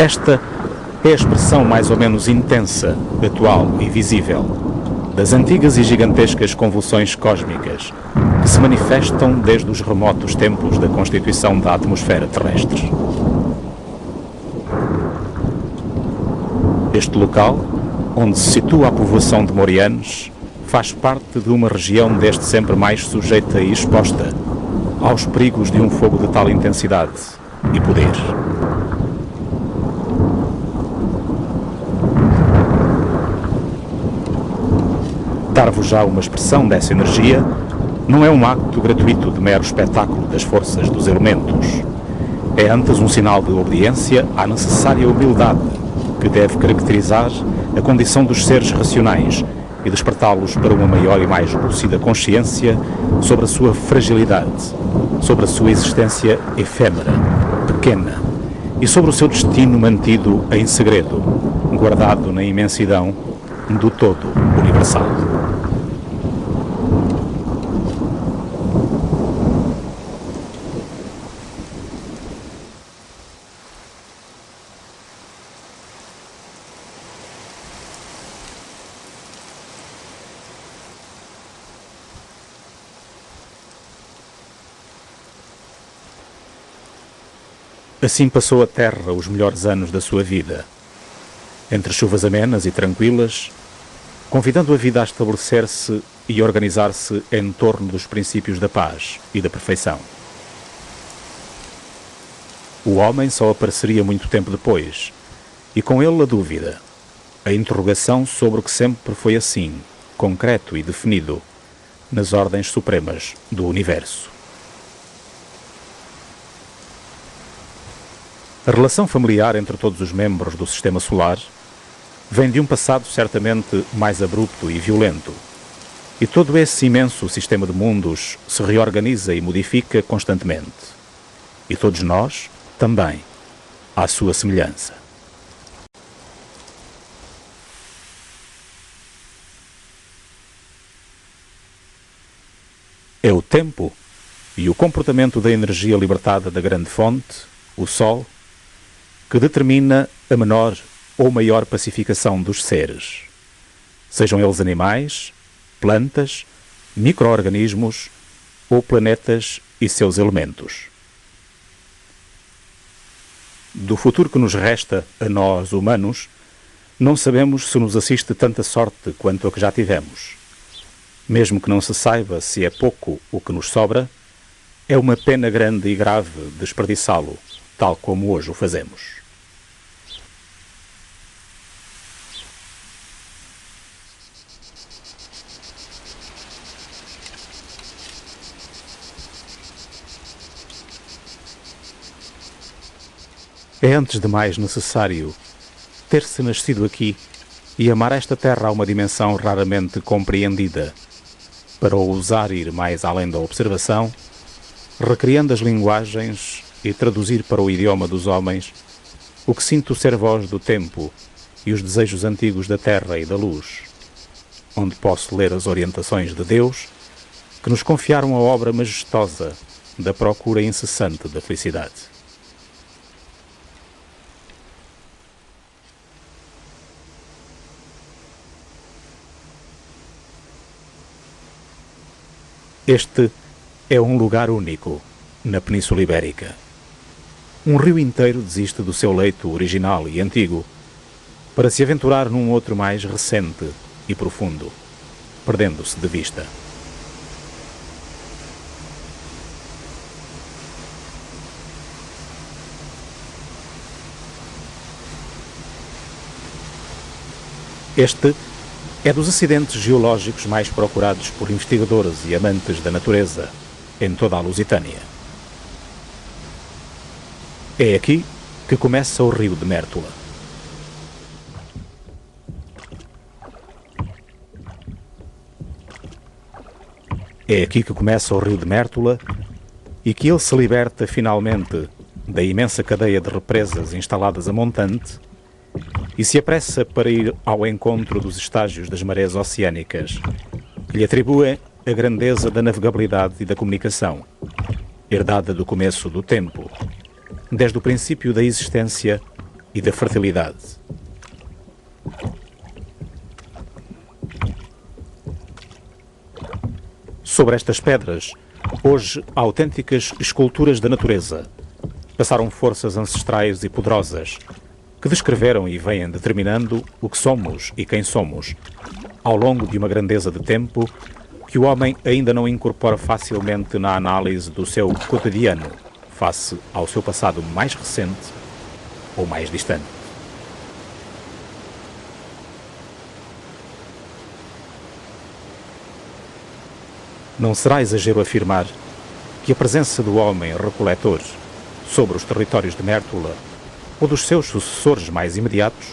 Esta é a expressão mais ou menos intensa, atual e visível das antigas e gigantescas convulsões cósmicas que se manifestam desde os remotos tempos da constituição da atmosfera terrestre. Este local, onde se situa a povoação de Morianes, faz parte de uma região desde sempre mais sujeita e exposta aos perigos de um fogo de tal intensidade e poder. Dar-vos já uma expressão dessa energia não é um acto gratuito de mero espetáculo das forças dos elementos. É antes um sinal de obediência à necessária humildade que deve caracterizar a condição dos seres racionais e despertá-los para uma maior e mais lúcida consciência sobre a sua fragilidade, sobre a sua existência efêmera, pequena, e sobre o seu destino mantido em segredo, guardado na imensidão do todo universal. Assim passou a Terra os melhores anos da sua vida, entre chuvas amenas e tranquilas, convidando a vida a estabelecer-se e organizar-se em torno dos princípios da paz e da perfeição. O homem só apareceria muito tempo depois, e com ele a dúvida, a interrogação sobre o que sempre foi assim, concreto e definido, nas ordens supremas do universo. A relação familiar entre todos os membros do Sistema Solar vem de um passado certamente mais abrupto e violento, e todo esse imenso sistema de mundos se reorganiza e modifica constantemente. E todos nós, também, à sua semelhança. É o tempo e o comportamento da energia libertada da grande fonte, o Sol, que determina a menor ou maior pacificação dos seres, sejam eles animais, plantas, micro-organismos ou planetas e seus elementos. Do futuro que nos resta a nós, humanos, não sabemos se nos assiste tanta sorte quanto a que já tivemos. Mesmo que não se saiba se é pouco o que nos sobra, é uma pena grande e grave desperdiçá-lo, tal como hoje o fazemos. É antes de mais necessário ter-se nascido aqui e amar esta terra a uma dimensão raramente compreendida, para ousar ir mais além da observação, recriando as linguagens e traduzir para o idioma dos homens o que sinto ser voz do tempo e os desejos antigos da terra e da luz, onde posso ler as orientações de Deus que nos confiaram a obra majestosa da procura incessante da felicidade. Este é um lugar único na Península Ibérica. Um rio inteiro desiste do seu leito original e antigo para se aventurar num outro mais recente e profundo, perdendo-se de vista. Este é dos acidentes geológicos mais procurados por investigadores e amantes da natureza em toda a Lusitânia. É aqui que começa o rio de Mértola. É aqui que começa o rio de Mértola e que ele se liberta finalmente da imensa cadeia de represas instaladas a montante e se apressa para ir ao encontro dos estágios das marés oceânicas, que lhe atribuem a grandeza da navegabilidade e da comunicação, herdada do começo do tempo, desde o princípio da existência e da fertilidade. Sobre estas pedras, hoje autênticas esculturas da natureza, passaram forças ancestrais e poderosas que descreveram e vêm determinando o que somos e quem somos, ao longo de uma grandeza de tempo que o homem ainda não incorpora facilmente na análise do seu cotidiano, face ao seu passado mais recente ou mais distante. Não será exagero afirmar que a presença do homem recoletor sobre os territórios de Mértola ou dos seus sucessores mais imediatos,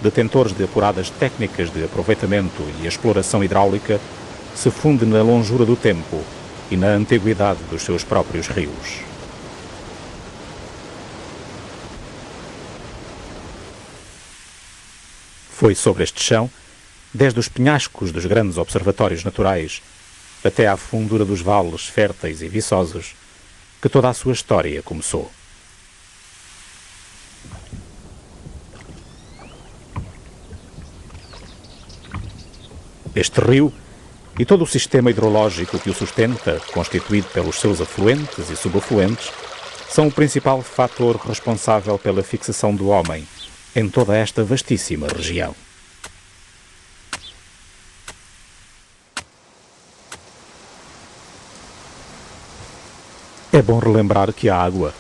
detentores de apuradas técnicas de aproveitamento e exploração hidráulica, se funde na longura do tempo e na antiguidade dos seus próprios rios. Foi sobre este chão, desde os penhascos dos grandes observatórios naturais até à fundura dos vales férteis e viçosos, que toda a sua história começou. Este rio e todo o sistema hidrológico que o sustenta, constituído pelos seus afluentes e subafluentes, são o principal fator responsável pela fixação do homem em toda esta vastíssima região. É bom relembrar que a água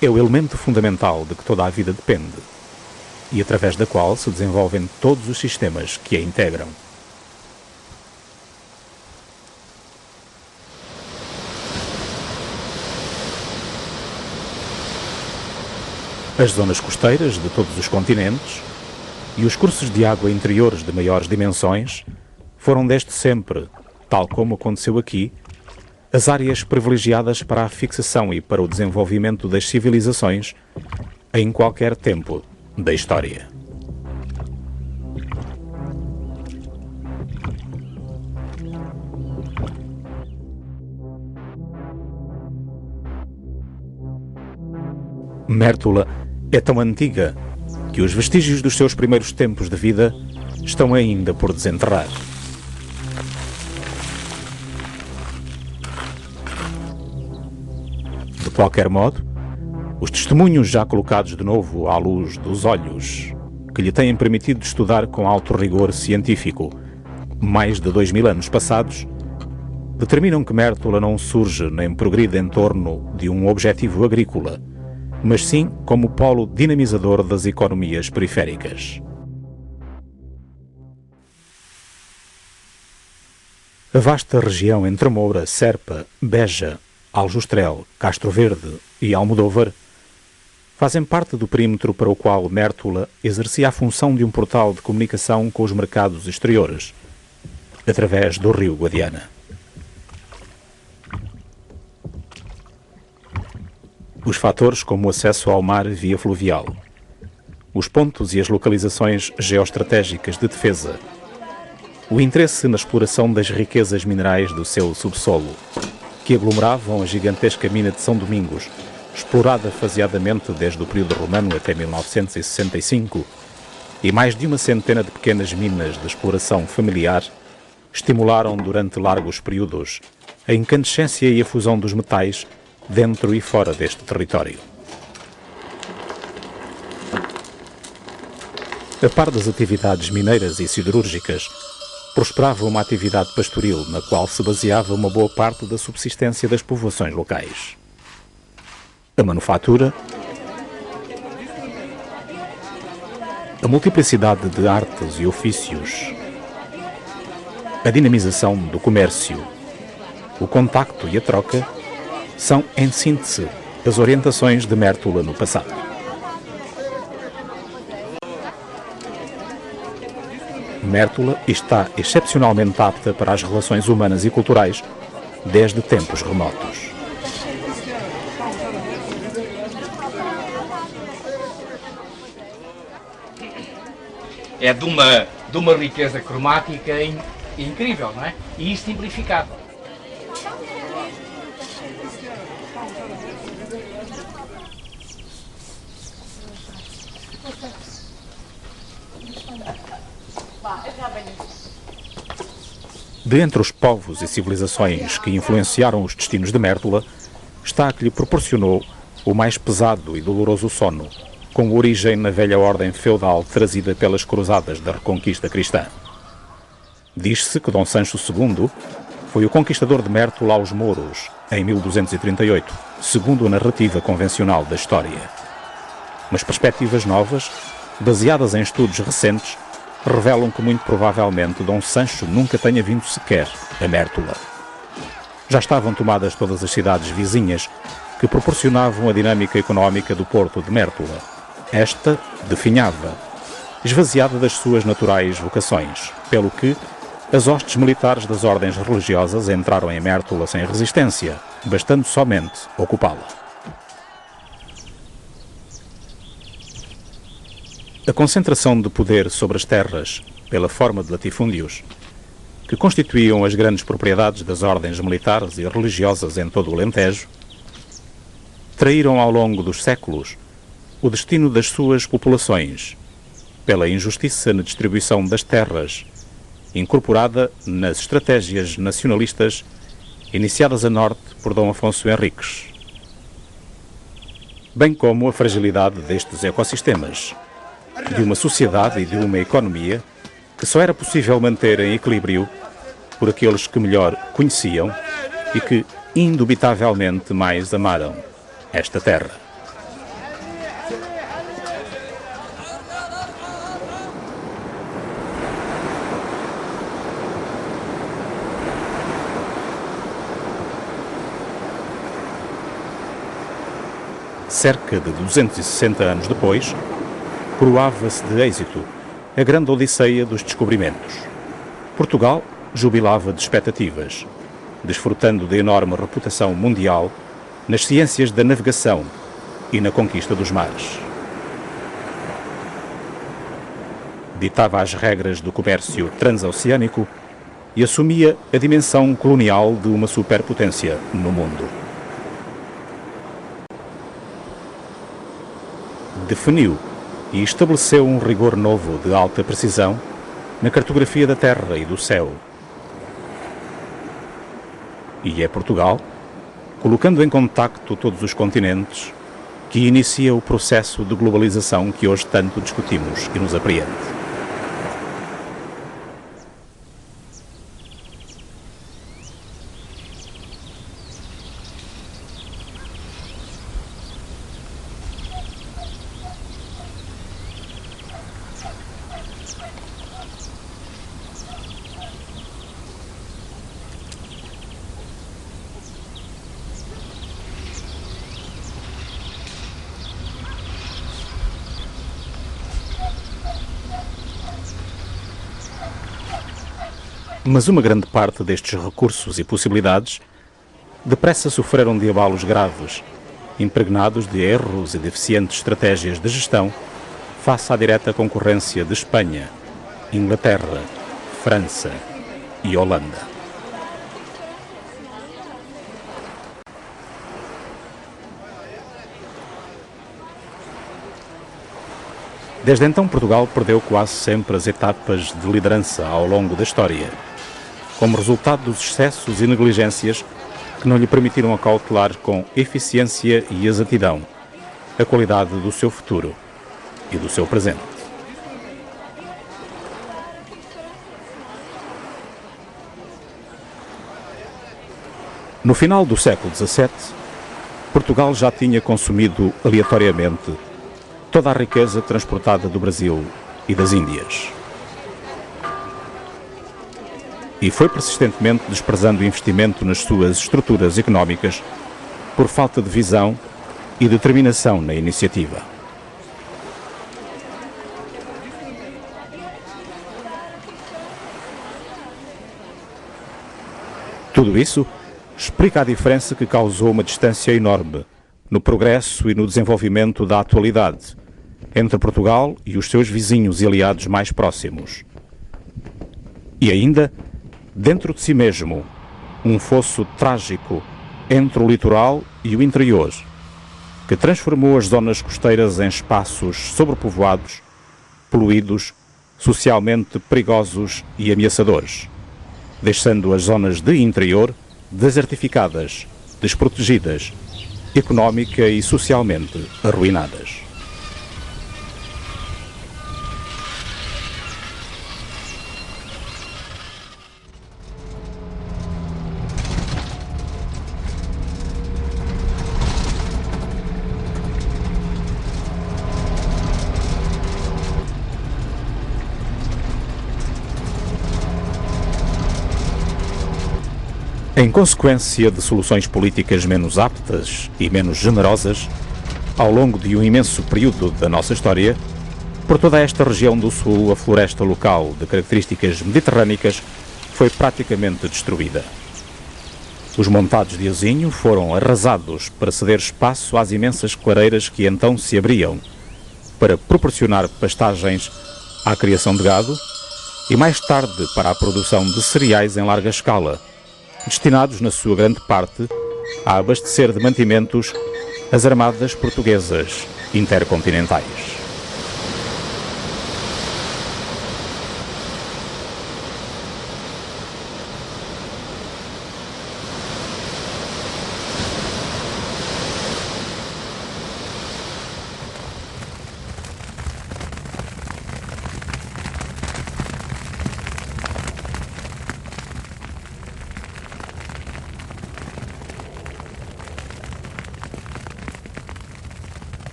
é o elemento fundamental de que toda a vida depende e através da qual se desenvolvem todos os sistemas que a integram. As zonas costeiras de todos os continentes e os cursos de água interiores de maiores dimensões foram desde sempre, tal como aconteceu aqui, as áreas privilegiadas para a fixação e para o desenvolvimento das civilizações em qualquer tempo da história. Mértola é tão antiga que os vestígios dos seus primeiros tempos de vida estão ainda por desenterrar. De qualquer modo, os testemunhos já colocados de novo à luz dos olhos, que lhe têm permitido estudar com alto rigor científico mais de 2000 anos passados, determinam que Mértola não surge nem progride em torno de um objetivo agrícola, mas sim como polo dinamizador das economias periféricas. A vasta região entre Moura, Serpa, Beja, Aljustrel, Castro Verde e Almodóvar fazem parte do perímetro para o qual Mértola exercia a função de um portal de comunicação com os mercados exteriores, através do rio Guadiana. Os fatores como o acesso ao mar via fluvial, os pontos e as localizações geoestratégicas de defesa, o interesse na exploração das riquezas minerais do seu subsolo, que aglomeravam a gigantesca mina de São Domingos, explorada faseadamente desde o período romano até 1965, e mais de uma centena de pequenas minas de exploração familiar, estimularam durante largos períodos a incandescência e a fusão dos metais dentro e fora deste território. A par das atividades mineiras e siderúrgicas, prosperava uma atividade pastoril na qual se baseava uma boa parte da subsistência das povoações locais. A manufatura, a multiplicidade de artes e ofícios, a dinamização do comércio, o contacto e a troca são, em síntese, as orientações de Mértola no passado. Mértola está excepcionalmente apta para as relações humanas e culturais desde tempos remotos. É de uma riqueza cromática incrível, não é? E simplificado. De entre os povos e civilizações que influenciaram os destinos de Mértola, está a que lhe proporcionou o mais pesado e doloroso sono, com origem na velha ordem feudal trazida pelas cruzadas da Reconquista cristã. Diz-se que Dom Sancho II foi o conquistador de Mértola aos mouros, em 1238, segundo a narrativa convencional da história. Mas perspectivas novas, baseadas em estudos recentes, revelam que muito provavelmente Dom Sancho nunca tenha vindo sequer a Mértola. Já estavam tomadas todas as cidades vizinhas que proporcionavam a dinâmica económica do porto de Mértola. Esta definhava, esvaziada das suas naturais vocações, pelo que as hostes militares das ordens religiosas entraram em Mértola sem resistência, bastando somente ocupá-la. A concentração de poder sobre as terras, pela forma de latifúndios, que constituíam as grandes propriedades das ordens militares e religiosas em todo o Alentejo, traíram ao longo dos séculos o destino das suas populações, pela injustiça na distribuição das terras, incorporada nas estratégias nacionalistas iniciadas a norte por Dom Afonso Henriques, bem como a fragilidade destes ecossistemas, de uma sociedade e de uma economia que só era possível manter em equilíbrio por aqueles que melhor conheciam e que indubitavelmente mais amaram esta terra. Cerca de 260 anos depois, coroava-se de êxito a grande odisseia dos descobrimentos. Portugal jubilava de expectativas, desfrutando de enorme reputação mundial nas ciências da navegação e na conquista dos mares. Ditava as regras do comércio transoceânico e assumia a dimensão colonial de uma superpotência no mundo. Definiu e estabeleceu um rigor novo de alta precisão na cartografia da terra e do céu. E é Portugal, colocando em contacto todos os continentes, que inicia o processo de globalização que hoje tanto discutimos e nos apreende. Mas uma grande parte destes recursos e possibilidades depressa sofreram de abalos graves, impregnados de erros e deficientes estratégias de gestão face à direta concorrência de Espanha, Inglaterra, França e Holanda. Desde então, Portugal perdeu quase sempre as etapas de liderança ao longo da história, como resultado dos excessos e negligências que não lhe permitiram acautelar com eficiência e exatidão a qualidade do seu futuro e do seu presente. No final do século XVII, Portugal já tinha consumido aleatoriamente toda a riqueza transportada do Brasil e das Índias. E foi persistentemente desprezando o investimento nas suas estruturas económicas por falta de visão e determinação na iniciativa. Tudo isso explica a diferença que causou uma distância enorme no progresso e no desenvolvimento da atualidade entre Portugal e os seus vizinhos e aliados mais próximos. E ainda, dentro de si mesmo, um fosso trágico entre o litoral e o interior, que transformou as zonas costeiras em espaços sobrepovoados, poluídos socialmente perigosos e ameaçadores, deixando as zonas de interior desertificadas, desprotegidas, económica e socialmente arruinadas. Em consequência de soluções políticas menos aptas e menos generosas, ao longo de um imenso período da nossa história, por toda esta região do sul, a floresta local de características mediterrânicas foi praticamente destruída. Os montados de azinho foram arrasados para ceder espaço às imensas clareiras que então se abriam, para proporcionar pastagens à criação de gado e mais tarde para a produção de cereais em larga escala, destinados na sua grande parte a abastecer de mantimentos as armadas portuguesas intercontinentais.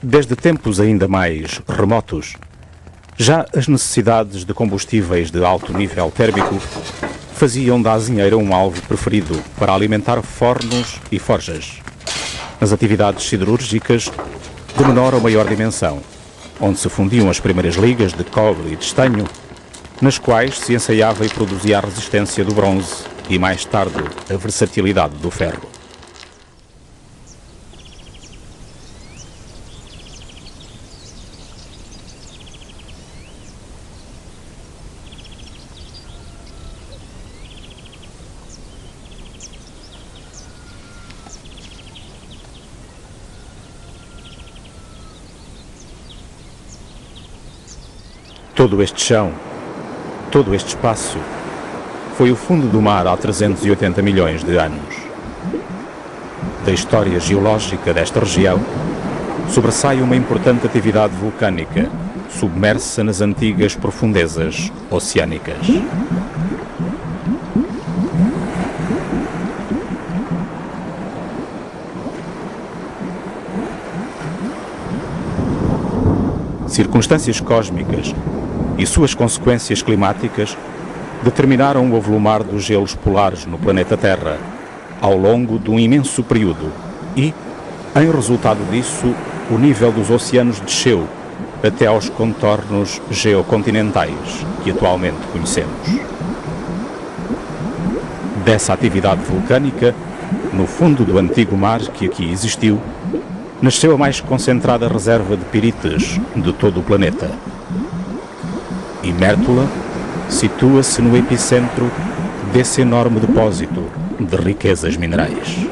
Desde tempos ainda mais remotos, já as necessidades de combustíveis de alto nível térmico faziam da azinheira um alvo preferido para alimentar fornos e forjas, nas atividades siderúrgicas de menor ou maior dimensão, onde se fundiam as primeiras ligas de cobre e de estanho, nas quais se ensaiava e produzia a resistência do bronze e mais tarde a versatilidade do ferro. Todo este chão, todo este espaço, foi o fundo do mar há 380 milhões de anos. Da história geológica desta região, sobressai uma importante atividade vulcânica, submersa nas antigas profundezas oceânicas. Circunstâncias cósmicas e suas consequências climáticas determinaram o avolumar dos gelos polares no planeta Terra ao longo de um imenso período e, em resultado disso, o nível dos oceanos desceu até aos contornos geocontinentais que atualmente conhecemos. Dessa atividade vulcânica, no fundo do antigo mar que aqui existiu, nasceu a mais concentrada reserva de pirites de todo o planeta. E Mértola situa-se no epicentro desse enorme depósito de riquezas minerais.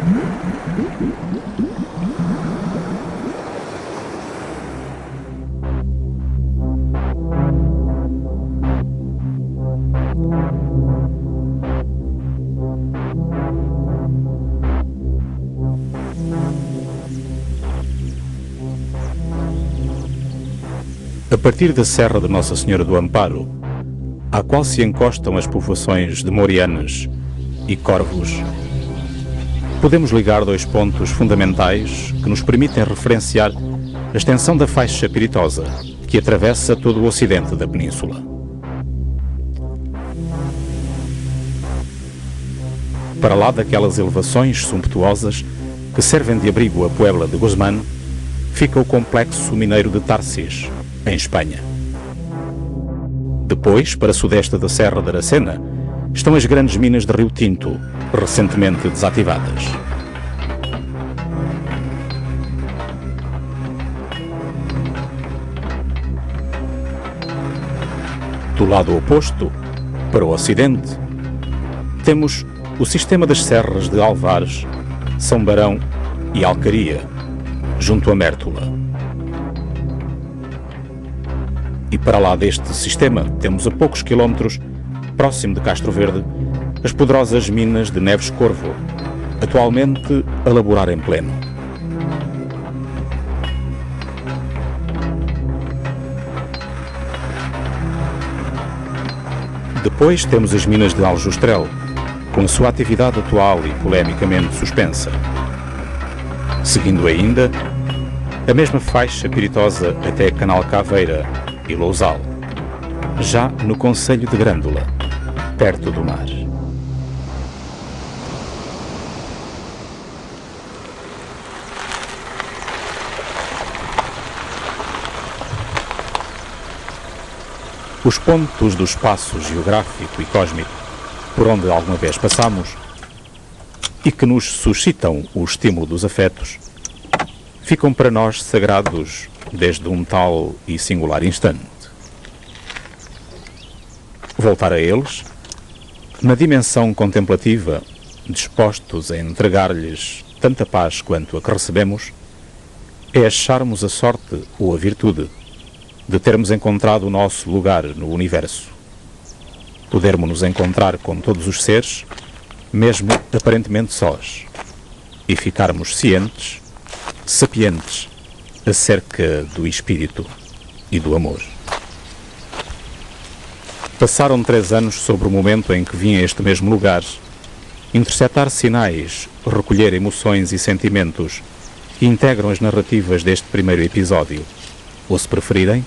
A partir da Serra de Nossa Senhora do Amparo, à qual se encostam as povoações de Morianes e Corvos, podemos ligar dois pontos fundamentais que nos permitem referenciar a extensão da faixa piritosa que atravessa todo o ocidente da península. Para lá daquelas elevações sumptuosas que servem de abrigo à Puebla de Guzmán, fica o complexo mineiro de Tarsis, em Espanha. Depois, para sudeste da Serra de Aracena, estão as grandes minas de Rio Tinto, recentemente desativadas. Do lado oposto, para o ocidente, temos o sistema das serras de Alvares, São Barão e Alcaria, junto a Mértola. E para lá deste sistema, temos a poucos quilómetros, próximo de Castro Verde, as poderosas minas de Neves Corvo, atualmente a laborar em pleno. Depois temos as minas de Aljustrel, com a sua atividade atual e polemicamente suspensa. Seguindo ainda, a mesma faixa piritosa até Canal Caveira e Lousal, já no concelho de Grândola, perto do mar. Os pontos do espaço geográfico e cósmico por onde alguma vez passamos e que nos suscitam o estímulo dos afetos ficam para nós sagrados desde um tal e singular instante. Voltar a eles, na dimensão contemplativa, dispostos a entregar-lhes tanta paz quanto a que recebemos, é acharmos a sorte ou a virtude de termos encontrado o nosso lugar no universo. Podermos nos encontrar com todos os seres, mesmo aparentemente sós, e ficarmos cientes, sapientes, acerca do espírito e do amor. Passaram 3 anos sobre o momento em que vim a este mesmo lugar, interceptar sinais, recolher emoções e sentimentos que integram as narrativas deste primeiro episódio, ou, se preferirem,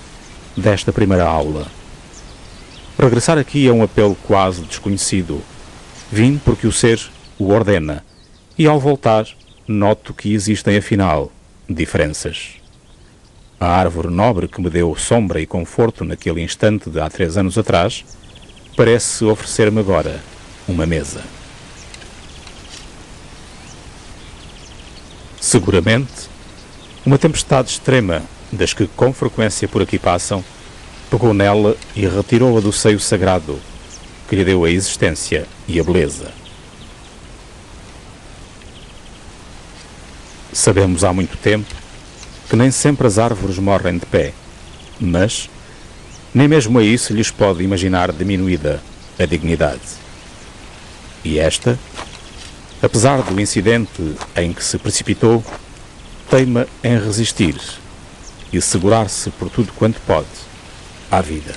desta primeira aula. Regressar aqui é um apelo quase desconhecido. Vim porque o ser o ordena, e ao voltar, noto que existem, afinal, diferenças. A árvore nobre que me deu sombra e conforto naquele instante de há 3 anos atrás, parece oferecer-me agora uma mesa. Seguramente, uma tempestade extrema, das que com frequência por aqui passam, pegou nela e retirou-a do seio sagrado, que lhe deu a existência e a beleza. Sabemos há muito tempo que nem sempre as árvores morrem de pé, mas nem mesmo a isso lhes pode imaginar diminuída a dignidade. E esta, apesar do incidente em que se precipitou, teima em resistir e segurar-se por tudo quanto pode à vida.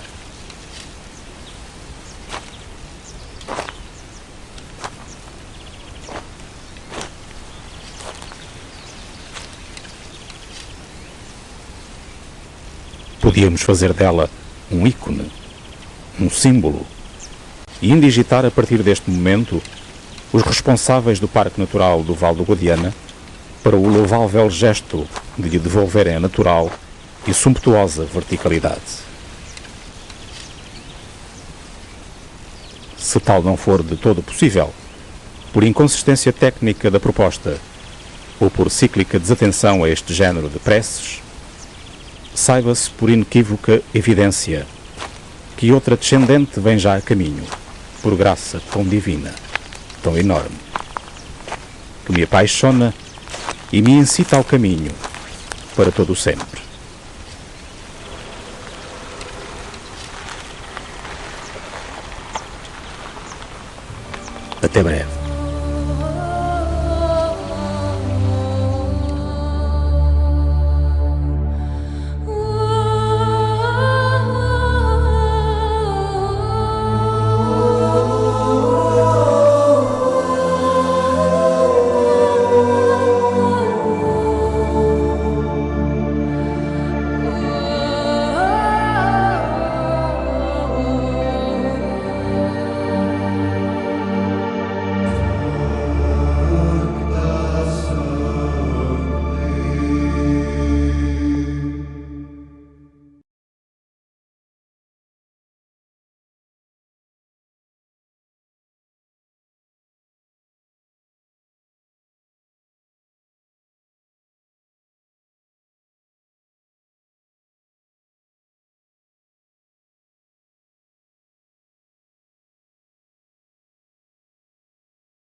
Podíamos fazer dela um ícone, um símbolo, e indigitar a partir deste momento os responsáveis do Parque Natural do Val do Guadiana para o louvável gesto de lhe devolverem a natural e sumptuosa verticalidade. Se tal não for de todo possível, por inconsistência técnica da proposta ou por cíclica desatenção a este género de preces, saiba-se por inequívoca evidência que outra descendente vem já a caminho, por graça tão divina, tão enorme, que me apaixona e me incita ao caminho para todo o sempre. Até breve.